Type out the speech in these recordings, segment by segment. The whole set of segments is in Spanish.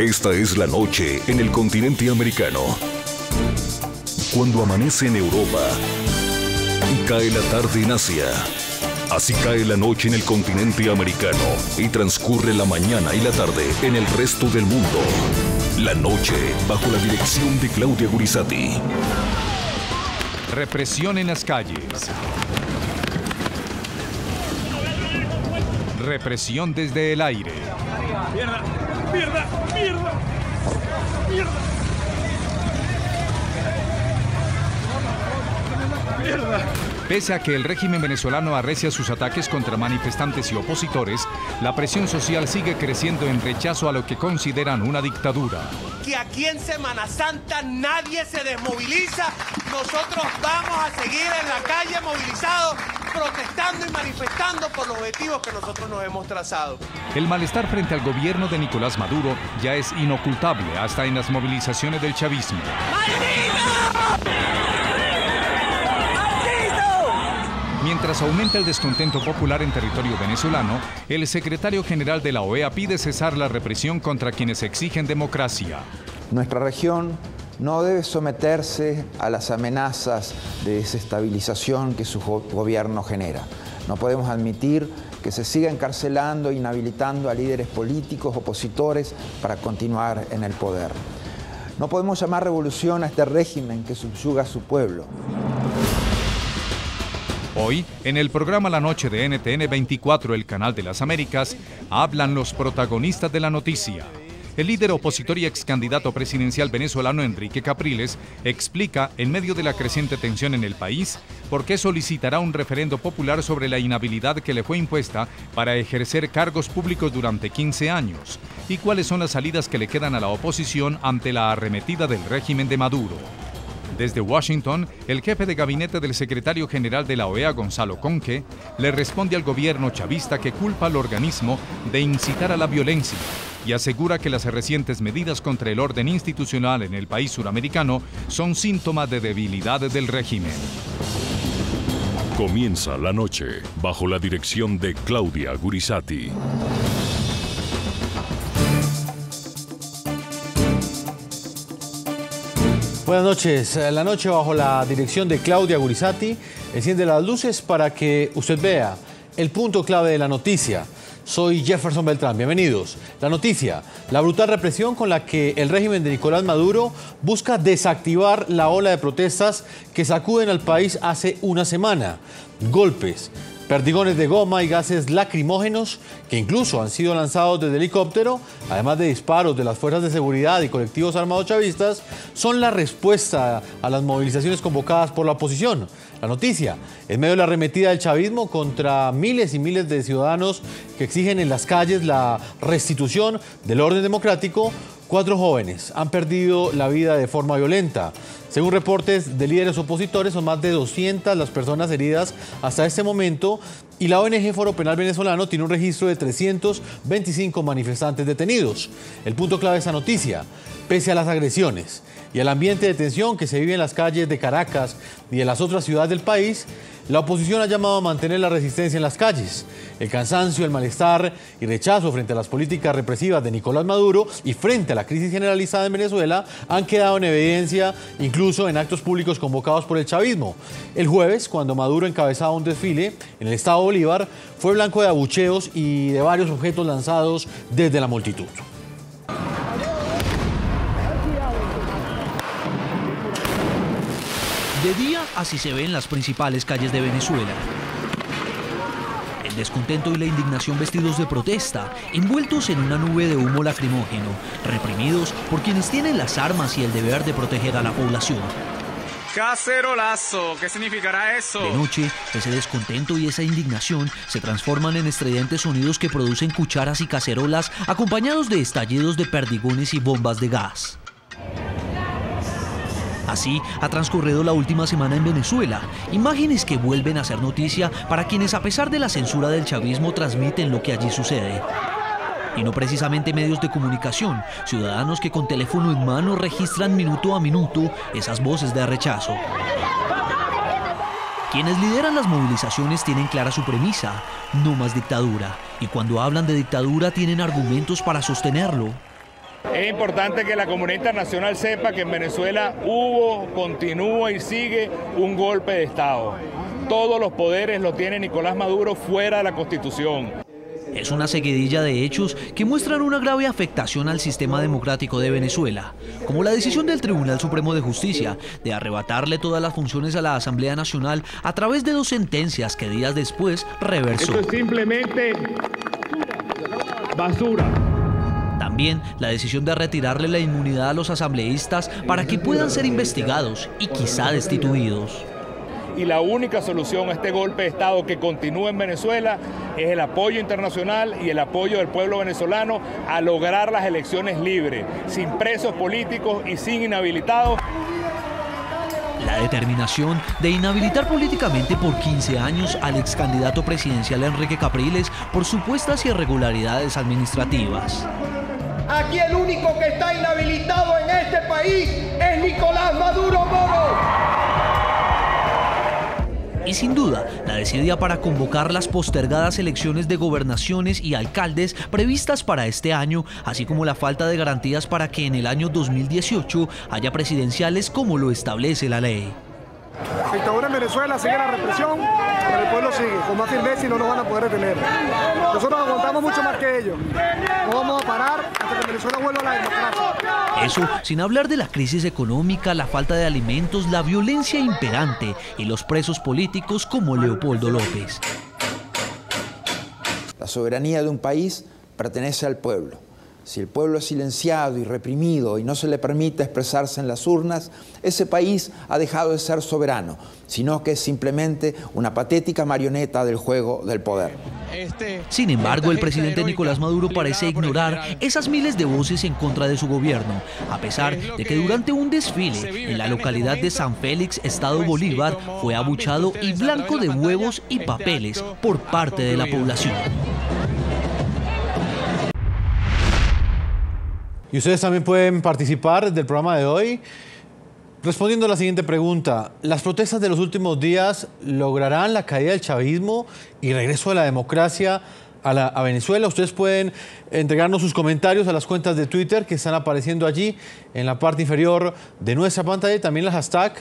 Esta es la noche en el continente americano. Cuando amanece en Europa y cae la tarde en Asia. Así cae la noche en el continente americano y transcurre la mañana y la tarde en el resto del mundo. La noche bajo la dirección de Claudia Gurizati. Represión en las calles. Represión desde el aire. ¡Mierda! ¡Mierda! ¡Mierda! ¡Mierda! ¡Mierda! Pese a que el régimen venezolano arrecia sus ataques contra manifestantes y opositores, la presión social sigue creciendo en rechazo a lo que consideran una dictadura. Que aquí en Semana Santa nadie se desmoviliza. Nosotros vamos a seguir en la calle movilizados, protestando y manifestando por los objetivos que nosotros nos hemos trazado. El malestar frente al gobierno de Nicolás Maduro ya es inocultable hasta en las movilizaciones del chavismo. ¡Maldito! Mientras aumenta el descontento popular en territorio venezolano, el secretario general de la OEA pide cesar la represión contra quienes exigen democracia. Nuestra región no debe someterse a las amenazas de desestabilización que su gobierno genera. No podemos admitir que se siga encarcelando e inhabilitando a líderes políticos opositores para continuar en el poder. No podemos llamar revolución a este régimen que subyuga a su pueblo. Hoy, en el programa La Noche de NTN 24, el canal de las Américas, hablan los protagonistas de la noticia. El líder opositor y ex candidato presidencial venezolano Enrique Capriles explica, en medio de la creciente tensión en el país, por qué solicitará un referendo popular sobre la inhabilidad que le fue impuesta para ejercer cargos públicos durante 15 años y cuáles son las salidas que le quedan a la oposición ante la arremetida del régimen de Maduro. Desde Washington, el jefe de gabinete del secretario general de la OEA, Gonzalo Conque, le responde al gobierno chavista que culpa al organismo de incitar a la violencia y asegura que las recientes medidas contra el orden institucional en el país suramericano son síntomas de debilidad del régimen. Comienza la noche bajo la dirección de Claudia Gurizati. Buenas noches. La noche bajo la dirección de Claudia Gurizati enciende las luces para que usted vea el punto clave de la noticia. Soy Jefferson Beltrán, bienvenidos. La noticia, la brutal represión con la que el régimen de Nicolás Maduro busca desactivar la ola de protestas que sacuden al país hace una semana. Golpes, perdigones de goma y gases lacrimógenos que incluso han sido lanzados desde helicóptero, además de disparos de las fuerzas de seguridad y colectivos armados chavistas, son la respuesta a las movilizaciones convocadas por la oposición. La noticia, en medio de la arremetida del chavismo contra miles y miles de ciudadanos que exigen en las calles la restitución del orden democrático, 4 jóvenes han perdido la vida de forma violenta. Según reportes de líderes opositores, son más de 200 las personas heridas hasta este momento y la ONG Foro Penal Venezolano tiene un registro de 325 manifestantes detenidos. El punto clave de esta noticia, pese a las agresiones y al ambiente de tensión que se vive en las calles de Caracas y en las otras ciudades del país, la oposición ha llamado a mantener la resistencia en las calles. El cansancio, el malestar y rechazo frente a las políticas represivas de Nicolás Maduro y frente a la crisis generalizada en Venezuela han quedado en evidencia incluso en actos públicos convocados por el chavismo. El jueves, cuando Maduro encabezaba un desfile en el estado Bolívar, fue blanco de abucheos y de varios objetos lanzados desde la multitud. De día, así se ve en las principales calles de Venezuela. El descontento y la indignación vestidos de protesta, envueltos en una nube de humo lacrimógeno, reprimidos por quienes tienen las armas y el deber de proteger a la población. ¡Cacerolazo! ¿Qué significará eso? De noche, ese descontento y esa indignación se transforman en estridentes sonidos que producen cucharas y cacerolas acompañados de estallidos de perdigones y bombas de gas. Así ha transcurrido la última semana en Venezuela, imágenes que vuelven a ser noticia para quienes a pesar de la censura del chavismo transmiten lo que allí sucede. Y no precisamente medios de comunicación, ciudadanos que con teléfono en mano registran minuto a minuto esas voces de rechazo. Quienes lideran las movilizaciones tienen clara su premisa, no más dictadura, y cuando hablan de dictadura tienen argumentos para sostenerlo. Es importante que la comunidad internacional sepa que en Venezuela hubo, continúa y sigue un golpe de Estado. Todos los poderes lo tiene Nicolás Maduro fuera de la Constitución. Es una seguidilla de hechos que muestran una grave afectación al sistema democrático de Venezuela, como la decisión del Tribunal Supremo de Justicia de arrebatarle todas las funciones a la Asamblea Nacional a través de 2 sentencias que días después reversó. Esto es simplemente basura. También la decisión de retirarle la inmunidad a los asambleístas para que puedan ser investigados y quizá destituidos. Y la única solución a este golpe de Estado que continúa en Venezuela es el apoyo internacional y el apoyo del pueblo venezolano a lograr las elecciones libres, sin presos políticos y sin inhabilitados. La determinación de inhabilitar políticamente por 15 años al ex candidato presidencial Enrique Capriles por supuestas irregularidades administrativas. Aquí el único que está inhabilitado en este país es Nicolás Maduro Moro. Y sin duda, la desidia para convocar las postergadas elecciones de gobernaciones y alcaldes previstas para este año, así como la falta de garantías para que en el año 2018 haya presidenciales como lo establece la ley. La dictadura en Venezuela sigue la represión, pero el pueblo sigue, con más firmeza y no nos van a poder detener. Nosotros aguantamos mucho más que ellos. No vamos a parar hasta que Venezuela vuelva a la democracia. Eso sin hablar de la crisis económica, la falta de alimentos, la violencia imperante y los presos políticos como Leopoldo López. La soberanía de un país pertenece al pueblo. Si el pueblo es silenciado y reprimido y no se le permite expresarse en las urnas, ese país ha dejado de ser soberano, sino que es simplemente una patética marioneta del juego del poder. Sin embargo, el presidente Nicolás Maduro parece ignorar esas miles de voces en contra de su gobierno, a pesar de que durante un desfile en la localidad de San Félix, Estado Bolívar, fue abuchado y blanco de huevos y papeles por parte de la población. Y ustedes también pueden participar del programa de hoy respondiendo a la siguiente pregunta. ¿Las protestas de los últimos días lograrán la caída del chavismo y regreso de la democracia a Venezuela? Ustedes pueden entregarnos sus comentarios a las cuentas de Twitter que están apareciendo allí en la parte inferior de nuestra pantalla, y también el hashtag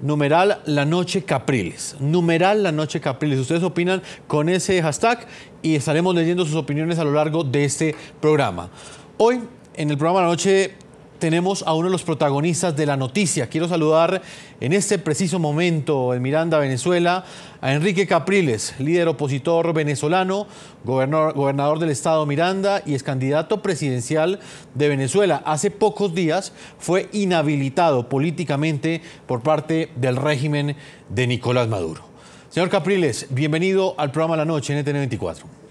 #LaNocheCapriles. #LaNocheCapriles. Ustedes opinan con ese hashtag y estaremos leyendo sus opiniones a lo largo de este programa. Hoy, en el programa de la noche, tenemos a uno de los protagonistas de la noticia. Quiero saludar en este preciso momento en Miranda, Venezuela, a Enrique Capriles, líder opositor venezolano, gobernador del estado Miranda y ex candidato presidencial de Venezuela. Hace pocos días fue inhabilitado políticamente por parte del régimen de Nicolás Maduro. Señor Capriles, bienvenido al programa La Noche en NTN 24.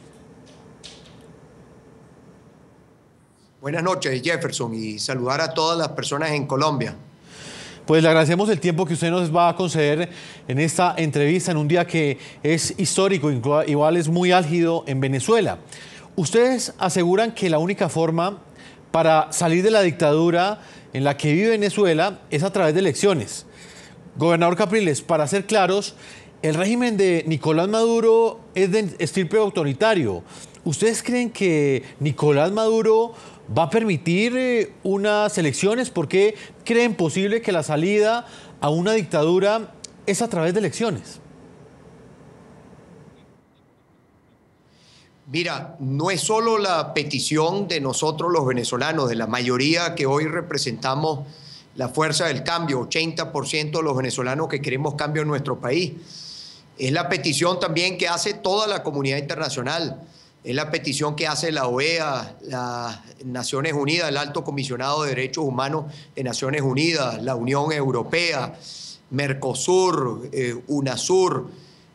Buenas noches, Jefferson, y saludar a todas las personas en Colombia. Pues le agradecemos el tiempo que usted nos va a conceder en esta entrevista en un día que es histórico, igual es muy álgido en Venezuela. Ustedes aseguran que la única forma para salir de la dictadura en la que vive Venezuela es a través de elecciones. Gobernador Capriles, para ser claros, el régimen de Nicolás Maduro es de estirpe autoritario. ¿Ustedes creen que Nicolás Maduro va a permitir unas elecciones? ¿Por qué creen posible que la salida a una dictadura es a través de elecciones? Mira, no es solo la petición de nosotros los venezolanos, de la mayoría que hoy representamos la fuerza del cambio, 80% de los venezolanos que queremos cambio en nuestro país. Es la petición también que hace toda la comunidad internacional. Es la petición que hace la OEA, las Naciones Unidas, el Alto Comisionado de Derechos Humanos de Naciones Unidas, la Unión Europea, Mercosur, UNASUR,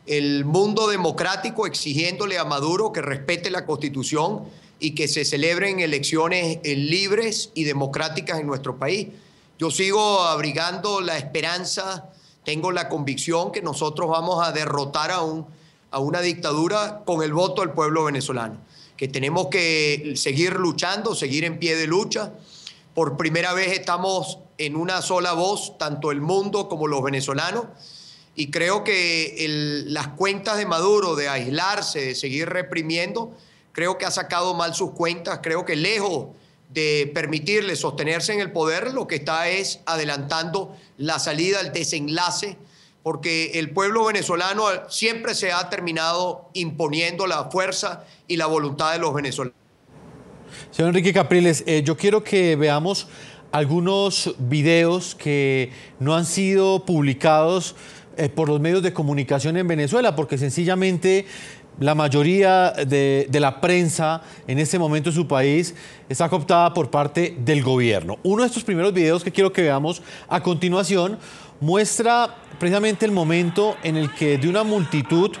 el mundo democrático exigiéndole a Maduro que respete la Constitución y que se celebren elecciones libres y democráticas en nuestro país. Yo sigo abrigando la esperanza, tengo la convicción que nosotros vamos a derrotar a una dictadura con el voto del pueblo venezolano, que tenemos que seguir luchando, seguir en pie de lucha. Por primera vez estamos en una sola voz, tanto el mundo como los venezolanos, y creo que las cuentas de Maduro de aislarse, de seguir reprimiendo, creo que ha sacado mal sus cuentas. Creo que lejos de permitirle sostenerse en el poder, lo que está es adelantando la salida, el desenlace, porque el pueblo venezolano siempre se ha terminado imponiendo la fuerza y la voluntad de los venezolanos. Señor Enrique Capriles, yo quiero que veamos algunos videos que no han sido publicados por los medios de comunicación en Venezuela, porque sencillamente la mayoría de la prensa en este momento en su país está cooptada por parte del gobierno. Uno de estos primeros videos que quiero que veamos a continuación muestra precisamente el momento en el que de una multitud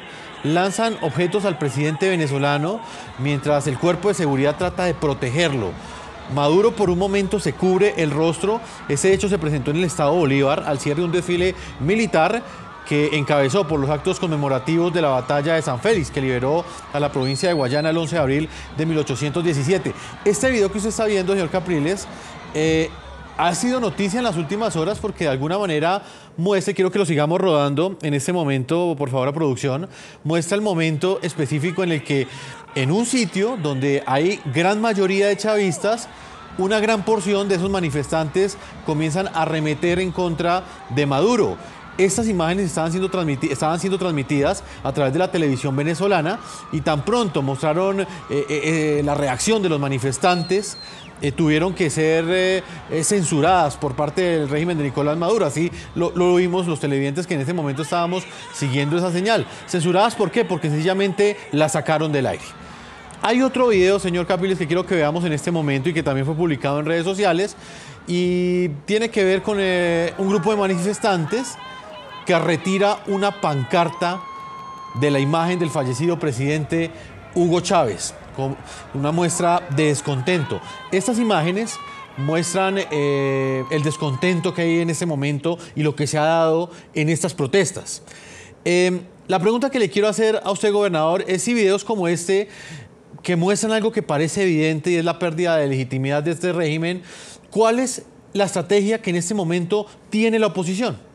lanzan objetos al presidente venezolano mientras el cuerpo de seguridad trata de protegerlo. Maduro por un momento se cubre el rostro. Ese hecho se presentó en el estado Bolívar al cierre de un desfile militar que encabezó por los actos conmemorativos de la batalla de San Félix, que liberó a la provincia de Guayana el 11 de abril de 1817. Este video que usted está viendo, señor Capriles, ha sido noticia en las últimas horas porque de alguna manera muestra, quiero que lo sigamos rodando en este momento, por favor, a producción, muestra el momento específico en el que en un sitio donde hay gran mayoría de chavistas, una gran porción de esos manifestantes comienzan a arremeter en contra de Maduro. Estas imágenes estaban siendo transmitidas a través de la televisión venezolana y tan pronto mostraron la reacción de los manifestantes, tuvieron que ser censuradas por parte del régimen de Nicolás Maduro. Así lo vimos los televidentes que en ese momento estábamos siguiendo esa señal. ¿Censuradas por qué? Porque sencillamente la sacaron del aire. Hay otro video, señor Capriles, que quiero que veamos en este momento y que también fue publicado en redes sociales y tiene que ver con un grupo de manifestantes que retira una pancarta de la imagen del fallecido presidente Hugo Chávez, con una muestra de descontento. Estas imágenes muestran el descontento que hay en este momento y lo que se ha dado en estas protestas. La pregunta que le quiero hacer a usted, gobernador, es si videos como este, que muestran algo que parece evidente y es la pérdida de legitimidad de este régimen, ¿cuál es la estrategia que en este momento tiene la oposición?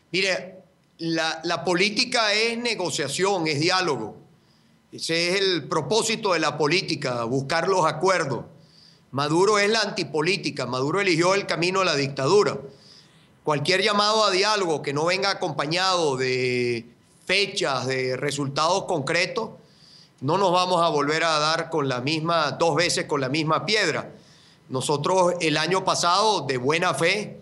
Mire, la política es negociación, es diálogo. Ese es el propósito de la política, buscar los acuerdos. Maduro es la antipolítica, Maduro eligió el camino de la dictadura. Cualquier llamado a diálogo que no venga acompañado de fechas, de resultados concretos, no nos vamos a volver a dar con la misma, 2 veces con la misma piedra. Nosotros el año pasado, de buena fe,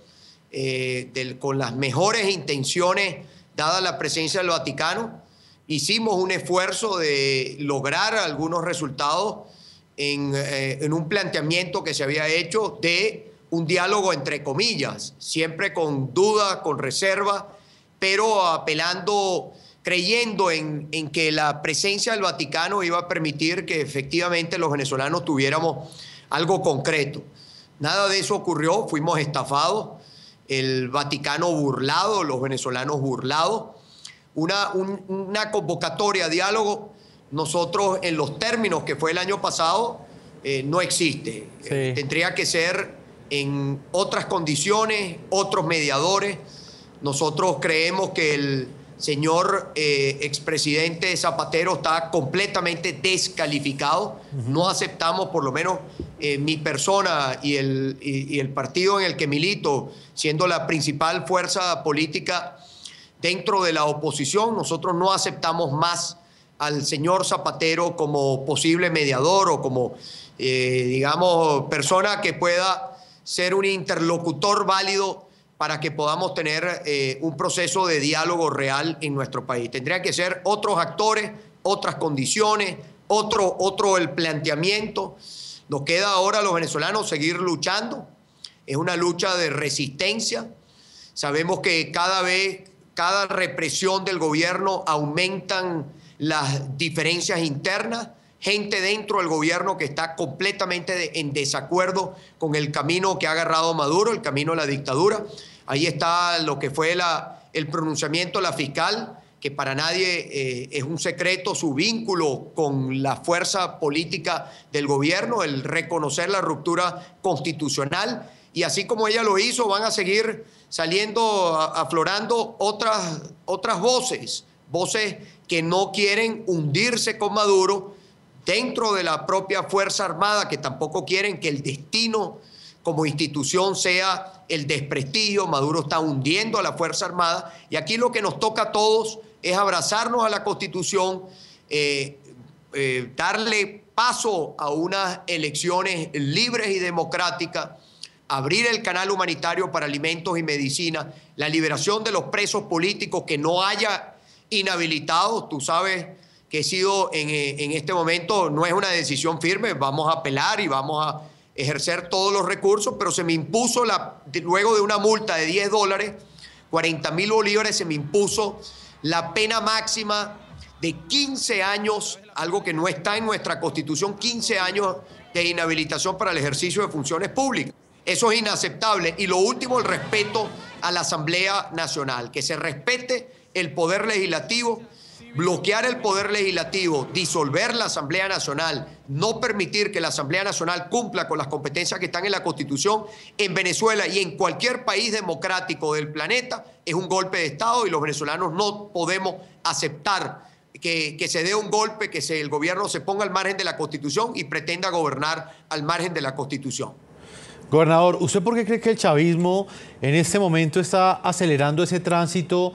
con las mejores intenciones, dada la presencia del Vaticano, hicimos un esfuerzo de lograr algunos resultados en un planteamiento que se había hecho de un diálogo entre comillas, siempre con duda, con reserva, pero apelando, creyendo en que la presencia del Vaticano iba a permitir que efectivamente los venezolanos tuviéramos algo concreto. Nada de eso ocurrió, fuimos estafados. El Vaticano burlado, los venezolanos burlados, una convocatoria a diálogo, nosotros en los términos que fue el año pasado, no existe. Sí. Tendría que ser en otras condiciones, otros mediadores. Nosotros creemos que el señor expresidente Zapatero está completamente descalificado. No aceptamos, por lo menos mi persona y el partido en el que milito, siendo la principal fuerza política dentro de la oposición, nosotros no aceptamos más al señor Zapatero como posible mediador o como, digamos, persona que pueda ser un interlocutor válido para que podamos tener un proceso de diálogo real en nuestro país. Tendrían que ser otros actores, otras condiciones, otro el planteamiento. Nos queda ahora a los venezolanos seguir luchando. Es una lucha de resistencia. Sabemos que cada represión del gobierno aumentan las diferencias internas. Gente dentro del gobierno que está completamente en desacuerdo con el camino que ha agarrado Maduro, el camino de la dictadura. Ahí está lo que fue el pronunciamiento de la fiscal, que para nadie es un secreto su vínculo con la fuerza política del gobierno, el reconocer la ruptura constitucional. Y así como ella lo hizo, van a seguir saliendo, aflorando otras voces que no quieren hundirse con Maduro, dentro de la propia Fuerza Armada, que tampoco quieren que el destino como institución sea el desprestigio. Maduro está hundiendo a la Fuerza Armada y aquí lo que nos toca a todos es abrazarnos a la Constitución, darle paso a unas elecciones libres y democráticas, abrir el canal humanitario para alimentos y medicina, la liberación de los presos políticos, que no haya inhabilitados. Tú sabes que he sido en este momento, no es una decisión firme, vamos a apelar y vamos a ejercer todos los recursos, pero se me impuso, luego de una multa de $10, 40.000 bolívares, se me impuso la pena máxima de 15 años, algo que no está en nuestra Constitución, 15 años de inhabilitación para el ejercicio de funciones públicas. Eso es inaceptable. Y lo último, el respeto a la Asamblea Nacional, que se respete el Poder Legislativo, bloquear el Poder Legislativo, disolver la Asamblea Nacional, no permitir que la Asamblea Nacional cumpla con las competencias que están en la Constitución en Venezuela y en cualquier país democrático del planeta, es un golpe de Estado y los venezolanos no podemos aceptar que se dé un golpe, que el gobierno se ponga al margen de la Constitución y pretenda gobernar al margen de la Constitución. Gobernador, ¿usted por qué cree que el chavismo en este momento está acelerando ese tránsito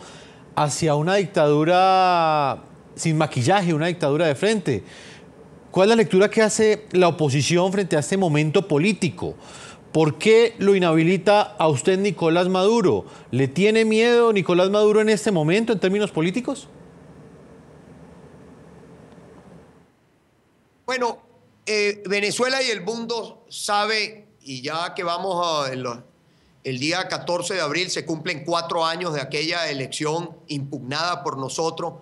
hacia una dictadura sin maquillaje, una dictadura de frente? ¿Cuál es la lectura que hace la oposición frente a este momento político? ¿Por qué lo inhabilita a usted Nicolás Maduro? ¿Le tiene miedo Nicolás Maduro en este momento en términos políticos? Bueno, Venezuela y el mundo sabe, y ya que vamos el día 14 de abril se cumplen 4 años de aquella elección impugnada por nosotros,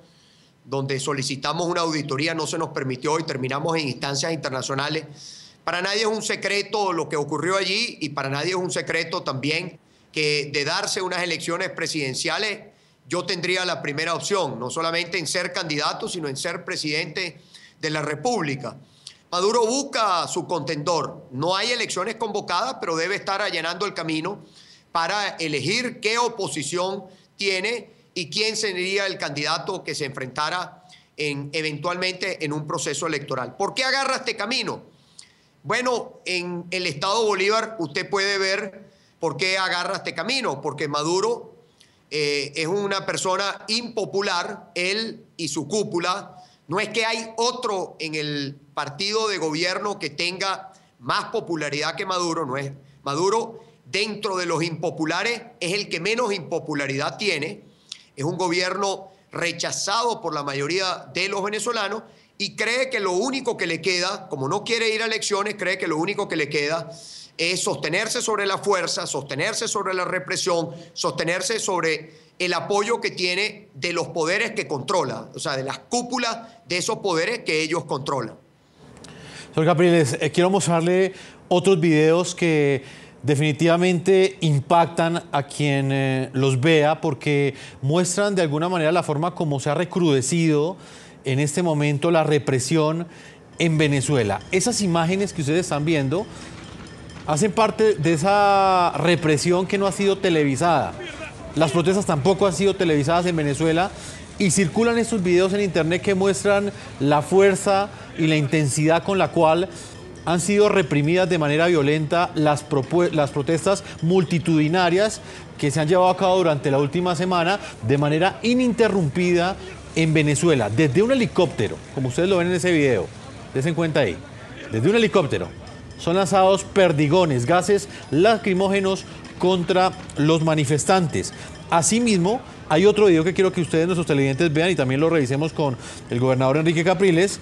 donde solicitamos una auditoría, no se nos permitió y terminamos en instancias internacionales. Para nadie es un secreto lo que ocurrió allí y para nadie es un secreto también que de darse unas elecciones presidenciales yo tendría la primera opción, no solamente en ser candidato, sino en ser presidente de la República. Maduro busca a su contendor. No hay elecciones convocadas, pero debe estar allanando el camino para elegir qué oposición tiene y quién sería el candidato que se enfrentara eventualmente en un proceso electoral. ¿Por qué agarra este camino? Bueno, en el Estado Bolívar usted puede ver por qué agarra este camino, porque Maduro es una persona impopular, él y su cúpula. No es que hay otro en el partido de gobierno que tenga más popularidad que Maduro, no es. Maduro, dentro de los impopulares, es el que menos impopularidad tiene. Es un gobierno rechazado por la mayoría de los venezolanos y cree que lo único que le queda, como no quiere ir a elecciones, cree que lo único que le queda es sostenerse sobre la fuerza, sostenerse sobre la represión, sostenerse sobre el apoyo que tiene de los poderes que controla, o sea, de las cúpulas de esos poderes que ellos controlan. Señor Capriles, quiero mostrarle otros videos que definitivamente impactan a quien los vea porque muestran de alguna manera la forma como se ha recrudecido en este momento la represión en Venezuela. Esas imágenes que ustedes están viendo hacen parte de esa represión que no ha sido televisada. Las protestas tampoco han sido televisadas en Venezuela y circulan estos videos en internet que muestran la fuerza y la intensidad con la cual han sido reprimidas de manera violenta las protestas multitudinarias que se han llevado a cabo durante la última semana de manera ininterrumpida en Venezuela. Desde un helicóptero, como ustedes lo ven en ese video, dense cuenta ahí, desde un helicóptero son lanzados perdigones, gases lacrimógenos contra los manifestantes. Asimismo, hay otro video que quiero que ustedes, nuestros televidentes, vean y también lo revisemos con el gobernador Enrique Capriles.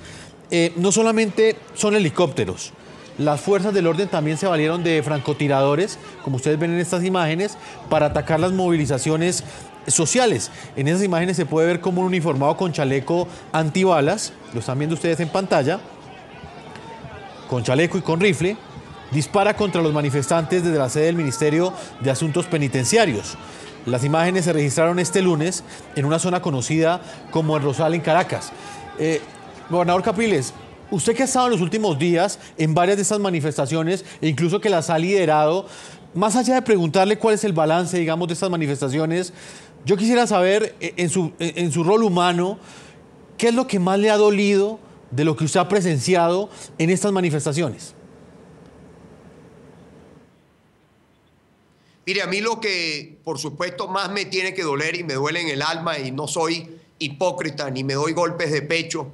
No solamente son helicópteros, las fuerzas del orden también se valieron de francotiradores, como ustedes ven en estas imágenes, para atacar las movilizaciones sociales. En esas imágenes se puede ver como un uniformado con chaleco antibalas, lo están viendo ustedes en pantalla, con chaleco y con rifle, dispara contra los manifestantes desde la sede del Ministerio de Asuntos Penitenciarios. Las imágenes se registraron este lunes en una zona conocida como El Rosal en Caracas. Gobernador Capriles, usted que ha estado en los últimos días en varias de estas manifestaciones e incluso que las ha liderado, más allá de preguntarle cuál es el balance, digamos, de estas manifestaciones, yo quisiera saber en su rol humano, ¿qué es lo que más le ha dolido de lo que usted ha presenciado en estas manifestaciones? Mire, a mí lo que por supuesto más me tiene que doler y me duele en el alma, y no soy hipócrita ni me doy golpes de pecho,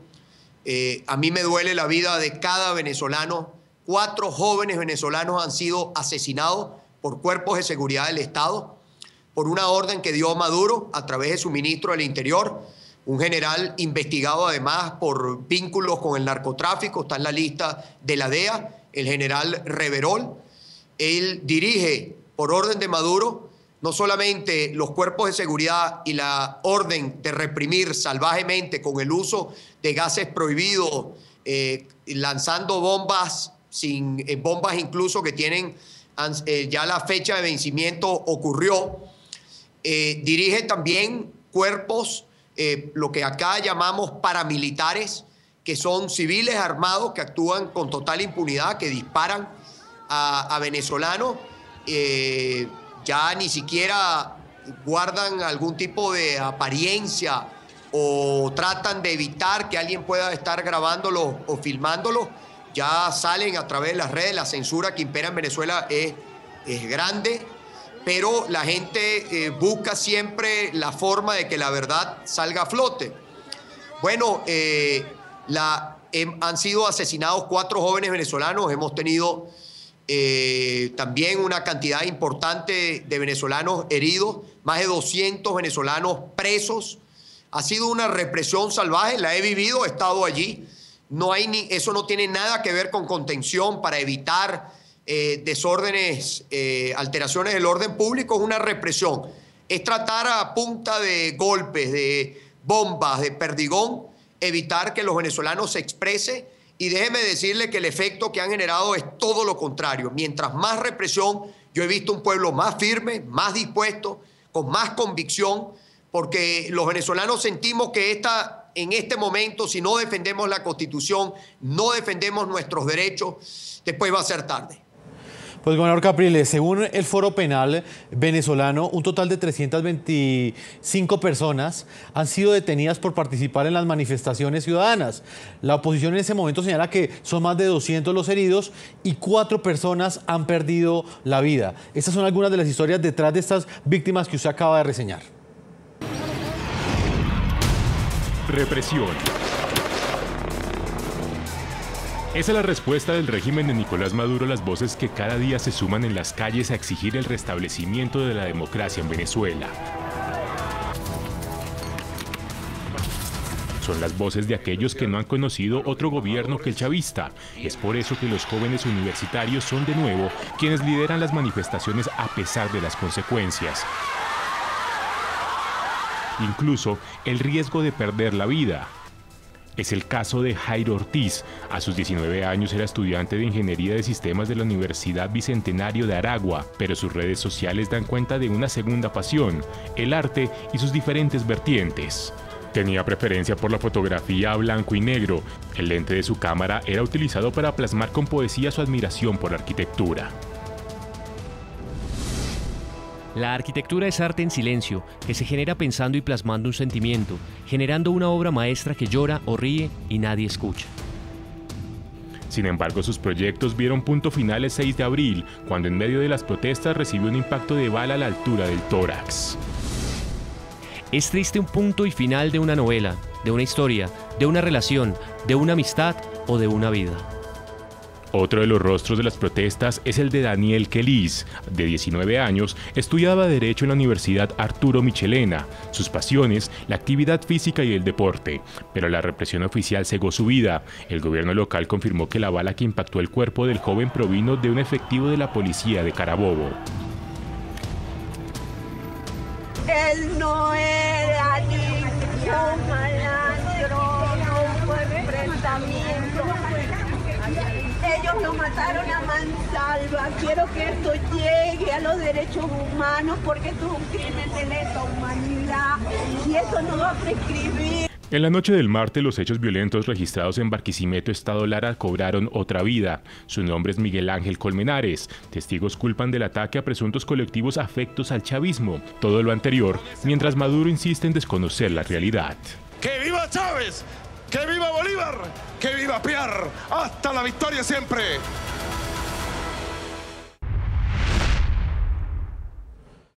a mí me duele la vida de cada venezolano. 4 jóvenes venezolanos han sido asesinados por cuerpos de seguridad del Estado por una orden que dio Maduro a través de su ministro del Interior, un general investigado además por vínculos con el narcotráfico, está en la lista de la DEA, el general Reverol. Él dirige por orden de Maduro no solamente los cuerpos de seguridad y la orden de reprimir salvajemente con el uso de gases prohibidos, lanzando bombas, bombas incluso que tienen ya la fecha de vencimiento ocurrió. Dirige también cuerpos, lo que acá llamamos paramilitares, que son civiles armados que actúan con total impunidad, que disparan a venezolanos, ya ni siquiera guardan algún tipo de apariencia o tratan de evitar que alguien pueda estar grabándolo o filmándolo. Ya salen a través de las redes. La censura que impera en Venezuela es grande, pero la gente busca siempre la forma de que la verdad salga a flote. Bueno, han sido asesinados 4 jóvenes venezolanos, hemos tenido también una cantidad importante de venezolanos heridos, más de 200 venezolanos presos. Ha sido una represión salvaje, la he vivido, he estado allí. Eso no tiene nada que ver con contención para evitar desórdenes, alteraciones del orden público. Es una represión. Es tratar a punta de golpes, de bombas, de perdigón, evitar que los venezolanos se expresen. Y déjeme decirle que el efecto que han generado es todo lo contrario. Mientras más represión, yo he visto un pueblo más firme, más dispuesto, con más convicción, porque los venezolanos sentimos que en este momento, si no defendemos la Constitución, no defendemos nuestros derechos, después va a ser tarde. Pues, gobernador Capriles, según el Foro Penal venezolano, un total de 325 personas han sido detenidas por participar en las manifestaciones ciudadanas. La oposición en ese momento señala que son más de 200 los heridos y 4 personas han perdido la vida. Estas son algunas de las historias detrás de estas víctimas que usted acaba de reseñar. Represión. Esa es la respuesta del régimen de Nicolás Maduro a las voces que cada día se suman en las calles a exigir el restablecimiento de la democracia en Venezuela. Son las voces de aquellos que no han conocido otro gobierno que el chavista. Es por eso que los jóvenes universitarios son de nuevo quienes lideran las manifestaciones a pesar de las consecuencias. Incluso el riesgo de perder la vida. Es el caso de Jairo Ortiz. A sus 19 años era estudiante de Ingeniería de Sistemas de la Universidad Bicentenario de Aragua, pero sus redes sociales dan cuenta de una segunda pasión, el arte y sus diferentes vertientes. Tenía preferencia por la fotografía a blanco y negro. El lente de su cámara era utilizado para plasmar con poesía su admiración por la arquitectura. La arquitectura es arte en silencio, que se genera pensando y plasmando un sentimiento, generando una obra maestra que llora o ríe y nadie escucha. Sin embargo, sus proyectos vieron punto final el 6 de abril, cuando en medio de las protestas recibió un impacto de bala a la altura del tórax. Es triste un punto y final de una novela, de una historia, de una relación, de una amistad o de una vida. Otro de los rostros de las protestas es el de Daniel Queliz. De 19 años, estudiaba Derecho en la Universidad Arturo Michelena. Sus pasiones, la actividad física y el deporte. Pero la represión oficial cegó su vida. El gobierno local confirmó que la bala que impactó el cuerpo del joven provino de un efectivo de la policía de Carabobo. Él no era ningún malandro, no fue enfrentamiento. Ellos lo mataron a mansalva. Quiero que esto llegue a los derechos humanos porque esto es un crimen de lesa humanidad y eso no va a prescribir. En la noche del martes, los hechos violentos registrados en Barquisimeto, Estado Lara, cobraron otra vida. Su nombre es Miguel Ángel Colmenares. Testigos culpan del ataque a presuntos colectivos afectos al chavismo. Todo lo anterior, mientras Maduro insiste en desconocer la realidad. ¡Que viva Chávez! ¡Que viva Bolívar! ¡Que viva Piar! ¡Hasta la victoria siempre!